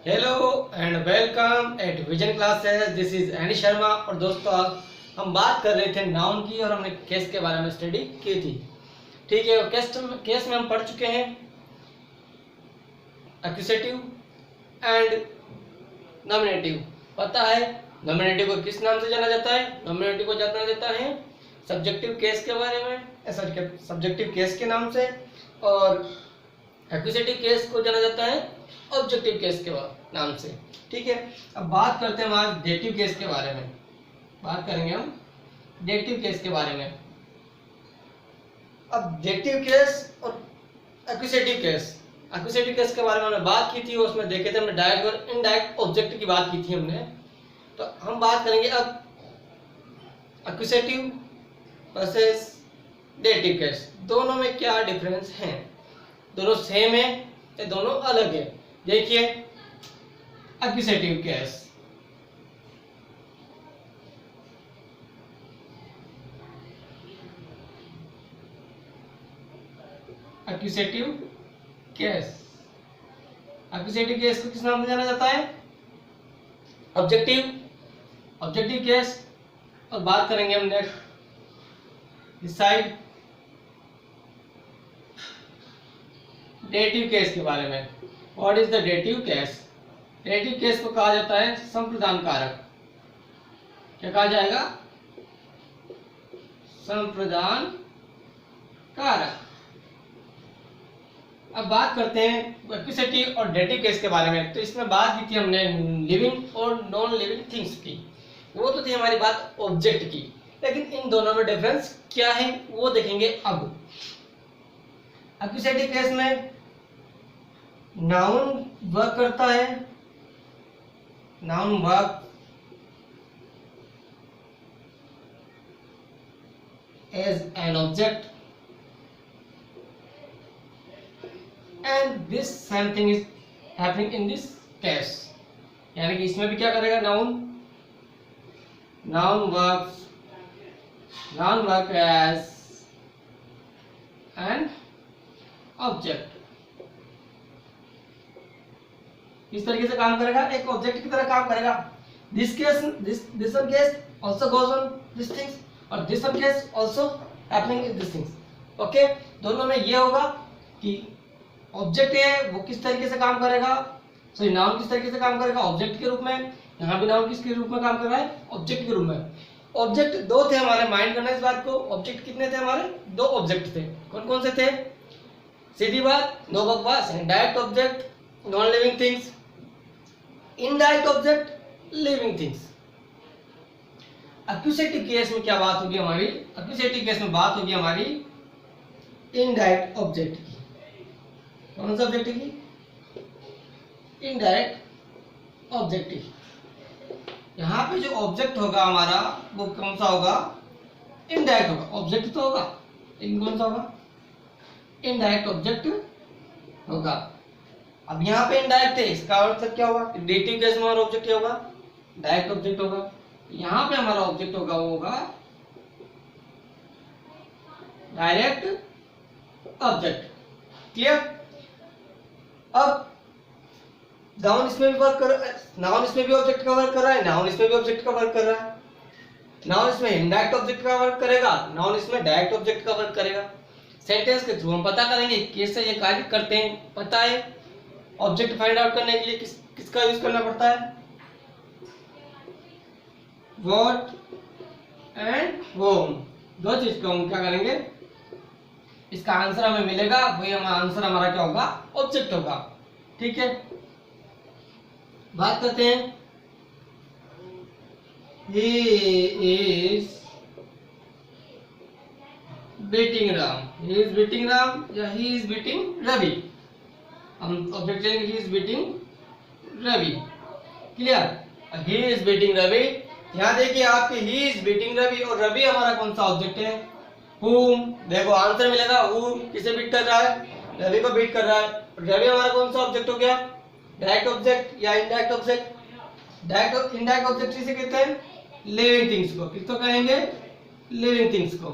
Hello and welcome eight vision classes. This is any Sharma. और दोस्तों आज हम बात कर रहे थे नाउन की और हमने केस के बारे में स्टडी की थी। ठीक है, और केस में हम पढ़ चुके हैं एक्यूसेटिव एंड नॉमिनेटिव। पता है नॉमिनेटिव को किस नाम से जाना जाता है? नॉमिनेटिव को जाना जाता है सब्जेक्टिव केस के बारे में, सब्जेक्टिव केस के नाम से, और एक्यूसेटिव केस को जाना जाता है ऑब्जेक्टिव केस के नाम से। ठीक है, अब बात करते हैं आज डेटिव केस के बारे में। बात करेंगे हम डेटिव केस के बारे में। अब डेटिव केस और एक्यूसेटिव केस के बारे में हमने बात की थी, उसमें देखे थे हमने डायरेक्ट और इनडायरेक्ट ऑब्जेक्ट की बात की थी हमने। तो हम बात करेंगे अब एक्यूसेटिव वर्सेस डेटिव केस, दोनों में क्या डिफरेंस है, दोनों सेम है या दोनों अलग है। देखिए एक्यूसेटिव केस, एक्यूसेटिव केस को किस नाम से जाना जाता है? Objective case. और बात करेंगे हम नेक्स्ट डिसाइड डेटिव केस के बारे में। What is the dative case? Dative case को कहा जाता है संप्रदान कारक। क्या कहा जाएगा? संप्रदान कारक। अब बात करते हैं एक्यूसेटिव और डेटिव केस के बारे में। तो इसमें बात की थी हमने लिविंग और नॉन लिविंग थिंग्स की, वो तो थी हमारी बात ऑब्जेक्ट की। लेकिन इन दोनों में डिफरेंस क्या है वो देखेंगे अब। एक्यूसेटिव केस में नाउन वर्क करता है, noun work as an object and this same thing is happening in this case. यानी कि इसमें भी क्या करेगा? Noun work as an object. इस तरीके से काम करेगा, एक ऑब्जेक्ट की तरह काम करेगा। This one case also goes on this things और this one case also happening in this things. Okay, दोनों में ये होगा कि ऑब्जेक्ट है वो किस तरीके से काम करेगा, सॉरी नाउन किस तरीके से काम करेगा ऑब्जेक्ट के रूप में। यहाँ भी नाउन किसके रूप में काम कर रहा है? ऑब्जेक्ट के रूप में। ऑब्जेक्ट दो थे हमारे, माइंड करना इस बात को। ऑब्जेक्ट कितने थे हमारे? दो ऑब्जेक्ट थे। कौन कौन से थे? सीधी बात, नो बकवास। Direct object non living things, indirect object living things. एक्यूसेटिव case में क्या बात होगी हमारी? एक्यूसेटिव केस में बात होगी हमारी इनडायरेक्ट ऑब्जेक्ट की। कौन सा ऑब्जेक्ट की? इनडायरेक्ट ऑब्जेक्ट की। यहाँ पे जो ऑब्जेक्ट होगा हमारा वो कौन सा होगा? इनडायरेक्ट होगा। ऑब्जेक्ट तो होगा लेकिन कौन सा होगा? इनडायरेक्ट ऑब्जेक्ट होगा। अब यहाँ पे इनडायरेक्ट है, इसका अर्थ क्या होगा? डेटिव केस में हमारा ऑब्जेक्ट क्या होगा? डायरेक्ट ऑब्जेक्ट होगा। यहाँ पे हमारा ऑब्जेक्ट होगा वो होगा डायरेक्ट ऑब्जेक्ट। क्लियर? अब नाउन इसमें भी वर्क कर, नाउन इसमें भी ऑब्जेक्ट का वर्क कर रहा है, नाउन इसमें भी ऑब्जेक्ट का वर्क कर रहा है। नाउन इसमें इनडायरेक्ट ऑब्जेक्ट का वर्क करेगा, नाउन इसमें डायरेक्ट ऑब्जेक्ट का वर्क करेगा। सेंटेंस के थ्रू हम पता करेंगे कैसे ये कार्य करते हैं। पता है ऑब्जेक्ट फाइंड आउट करने के लिए किसका यूज करना पड़ता है? व्हाट एंड व्होम, दो चीज को हम क्या करेंगे, इसका आंसर हमें मिलेगा, वही हमारा आंसर हमारा क्या होगा? ऑब्जेक्ट होगा। ठीक है, बात करते हैं he is beating Ram, he is beating Ram या he is beating Ravi। हम ऑब्जेक्ट लेंगे he is beating Ravi। Clear? he is beating Ravi। यहाँ देखिए आपके he is beating Ravi और रवि हमारा कौन सा ऑब्जेक्ट है? whom। देखो आंसर मिलेगा whom किसे बीट कर रहा है? रवि को बीट कर रहा है। रवि हमारा कौन सा ऑब्जेक्ट हो गया? डायरेक्ट ऑब्जेक्ट या indirect object? Direct indirect object किसे कहते हैं? लिविंग थिंग्स को। किसको कहेंगे? लिविंग थिंग्स को।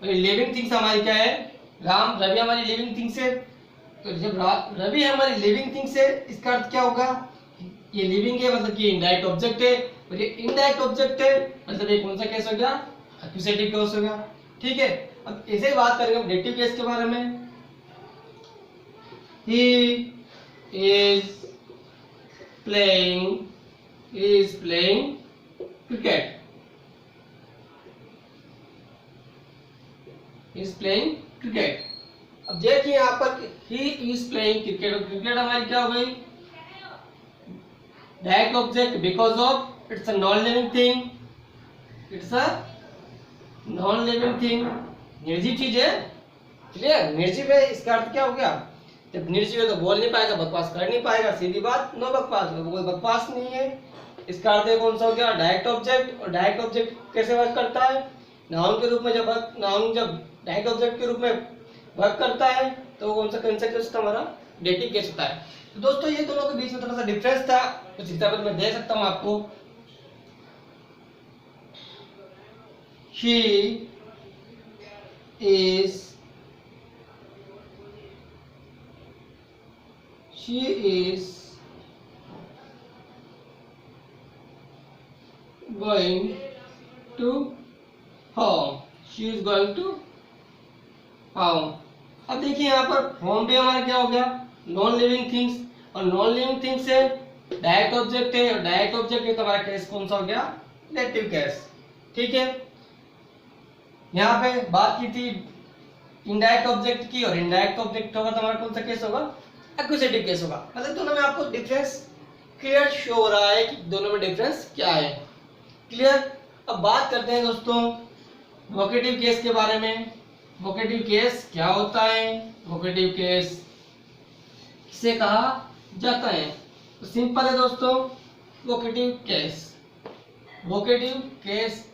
लिविंग थिंग्स हमारी क्या है? रवि हमारी लिविंग थिंग्स है। तो जब रवि हमारी लिविंग थिंग्स है, इसका अर्थ क्या होगा? ये लिविंग है मतलब कि इनडायरेक्ट ऑब्जेक्ट है, और ये इनडायरेक्ट ऑब्जेक्ट है मतलब ये कौन सा केस हो गया, एक्यूजेटिव केस हो गया। ठीक है, अब ऐसे ही बात करेंगे हम डेटिव केस के बारे में। he is playing cricket, is playing cricket। अब देखिए यहाँ पर he is playing cricket, और क्रिकेट हमारी क्या हो गई, direct object because of it's a non living thing, it's a non living thing, निर्जीव चीज है। क्लियर, निर्जीव है इसका अर्थ क्या हो गया, जब निर्जीव है तो बोल नहीं पाएगा, बकवास कर नहीं पाएगा, सीधी बात, नो बकवास, कोई बकवास नहीं है। इसका अर्थ कौन सा हो गया, डायरेक्ट ऑब्जेक्ट। और डायरेक्ट ऑब्जेक्ट कैसे वर्क करता है, नाउन के रूप में, नाउन जब डायरेक्ट ऑब्जेक्ट के रूप में वर्क करता है तो कौन सा कंसेप्ट हमारा डेटिव केस होता है। तो दोस्तों ये दोनों के बीच में थोड़ा सा डिफरेंस था, कुछ एग्जांपल मैं दे सकता हूं आपको। She is going to home, she is going to home। अब देखिए यहाँ पर होम भी हमारा क्या हो गया, नॉन लिविंग थिंग्स, और नॉन लिविंग थिंग्स से डायरेक्ट ऑब्जेक्ट है, और डायरेक्ट ऑब्जेक्ट है तो हमारा केस कौन सा हो गया, डेटिव केस। ठीक है, यहाँ पे बात की थी इनडायरेक्ट ऑब्जेक्ट की, और इनडायरेक्ट ऑब्जेक्ट होगा तो हमारा कौन सा केस होगा, एक्यूजेटिव केस होगा। मतलब दोनों में आपको डिफरेंस क्लियर शो हो रहा है कि दोनों में डिफरेंस क्या है। क्लियर, अब बात करते हैं दोस्तों वोकेटिव केस के बारे में। वोकेटिव केस क्या होता है, वोकेटिव केस किसे कहा जाता है, तो सिंपल है दोस्तों, vocative case, vocative case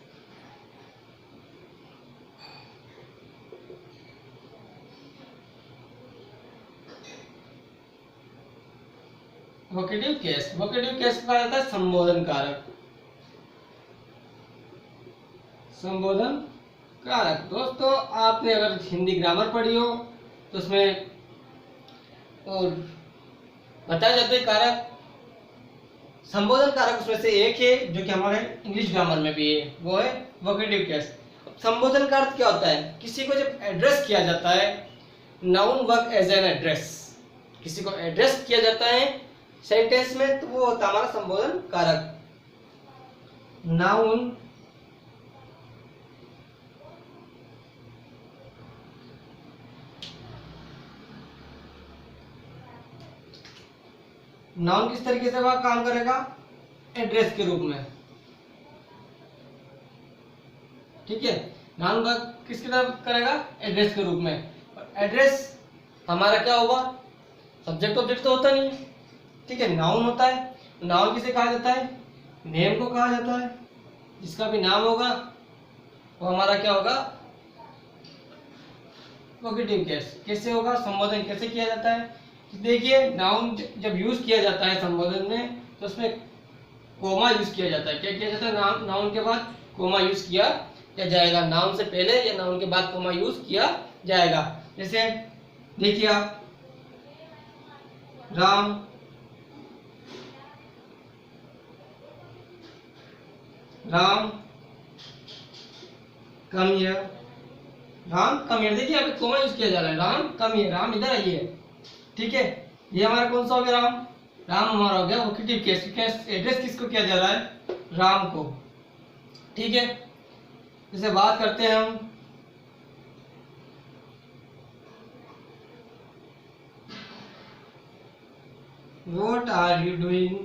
vocative case कहा जाता है संबोधन कारक, संबोधन कारक। दोस्तों आपने अगर हिंदी ग्रामर पढ़ी हो तो उसमें और बताया जाता है कारक, संबोधन कारक उसमें से एक है जो कि हमारे इंग्लिश ग्रामर में भी है, वो है वोकेटिव केस। संबोधन का अर्थ क्या होता है, किसी को जब एड्रेस किया जाता है, noun work as an address, किसी को एड्रेस किया जाता है सेंटेंस में तो वो होता है हमारा संबोधन कारक। नाउन नाउन किस तरीके से वह काम करेगा, एड्रेस के रूप में। ठीक है, नाउन वर्क किसकी तरफ करेगा, एड्रेस के रूप में। और एड्रेस हमारा क्या होगा, सब्जेक्ट ऑब्जेक्ट तो होता नहीं, ठीक है, नाउन होता है। नाउन किसे कहा जाता है, नेम को कहा जाता है, जिसका भी नाम होगा वो हमारा क्या होगा, वोकेटिव केस। कैसे होगा, संबोधन कैसे किया जाता है, देखिए नाउन जब यूज किया जाता है संबोधन में तो उसमें कोमा यूज किया जाता है। क्या किया जाता है, नाउन के बाद कोमा यूज किया जाएगा, नाउन से पहले या नाउन के बाद कोमा यूज किया जाएगा। जैसे देखिए आप, Ram come here, Ram come here, देखिए यहाँ पे कोमा यूज किया जा रहा है, राम कम हियर, राम इधर आइए। ठीक है, ये हमारा कौन सा हो गया, राम हमारा हो गया वोकेटिव केस। एड्रेस किसको किया जा रहा है, राम को। ठीक है, जैसे बात करते हैं हम what are you doing,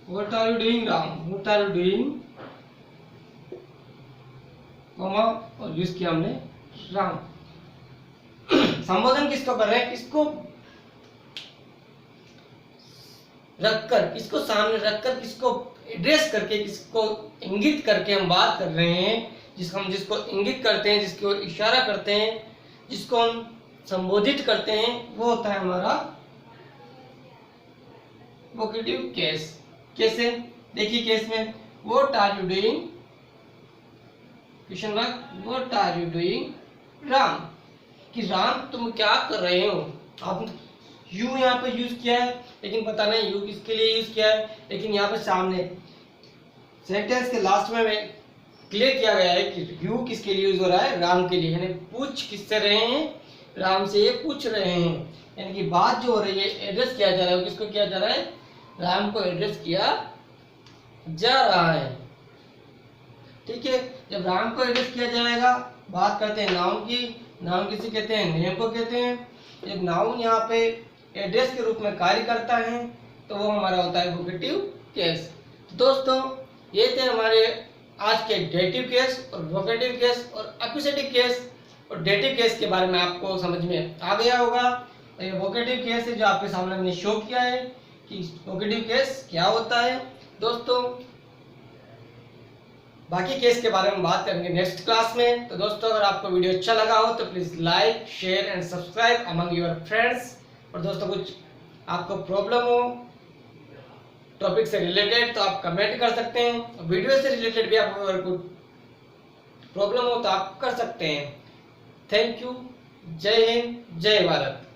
what are you doing Ram, what are you doing, comma और यूज किया हमने राम। संबोधन किसको कर रहे हैं, किसको रखकर, किसको सामने रखकर, किसको एड्रेस करके, किसको इंगित करके हम बात कर रहे हैं, जिसको इंगित करते हैं, जिसकी ओर इशारा करते हैं, जिसको हम संबोधित करते हैं, वो होता है हमारा वोकेटिव केस। कैसे, देखिए केस में what are you doing, question mark, what are you doing Ram, कि राम तुम क्या कर रहे हो, आप यू यहाँ पे यूज किया है, लेकिन पता नहीं यू किसके लिए यूज किया है, लेकिन यहाँ पे सामने सेंटेंस के लास्ट में क्लियर किया गया है कि यू किसके लिए यूज हो रहा है, राम के लिए। यानी पूछ किससे रहे हैं, राम से ये पूछ रहे हैं, यानी कि बात जो हो रही है, एड्रेस किया जा रहा है, किसको किया जा रहा है, राम को एड्रेस किया जा रहा है। ठीक है, जब राम को एड्रेस किया जाएगा, बात करते हैं नाउन की। नाउन किसे कहते हैं, नेम को कहते हैं। जब नाउन यहाँ पे एड्रेस के रूप में कार्य करता है तो वो हमारा होता है वोकेटिव केस। दोस्तों ये थे हमारे आज के डेटिव केस और वोकेटिव केस और एक्यूजेटिव केस और डेटिव केस के बारे में आपको समझ में आ गया होगा। और ये वोकेटिव केस है जो आपके सामने मैंने शो किया है कि वोकेटिव केस क्या होता है। दोस्तों बाकी केस के बारे में बात करेंगे नेक्स्ट क्लास में। तो दोस्तों अगर आपको वीडियो अच्छा लगा हो तो please like share and subscribe among your friends. और दोस्तों कुछ आपको प्रॉब्लम हो टॉपिक से रिलेटेड तो आप कमेंट कर सकते हैं। वीडियो से रिलेटेड भी आपको अगर कुछ प्रॉब्लम हो तो आप कर सकते हैं। Thank you. जय हिंद, जय भारत।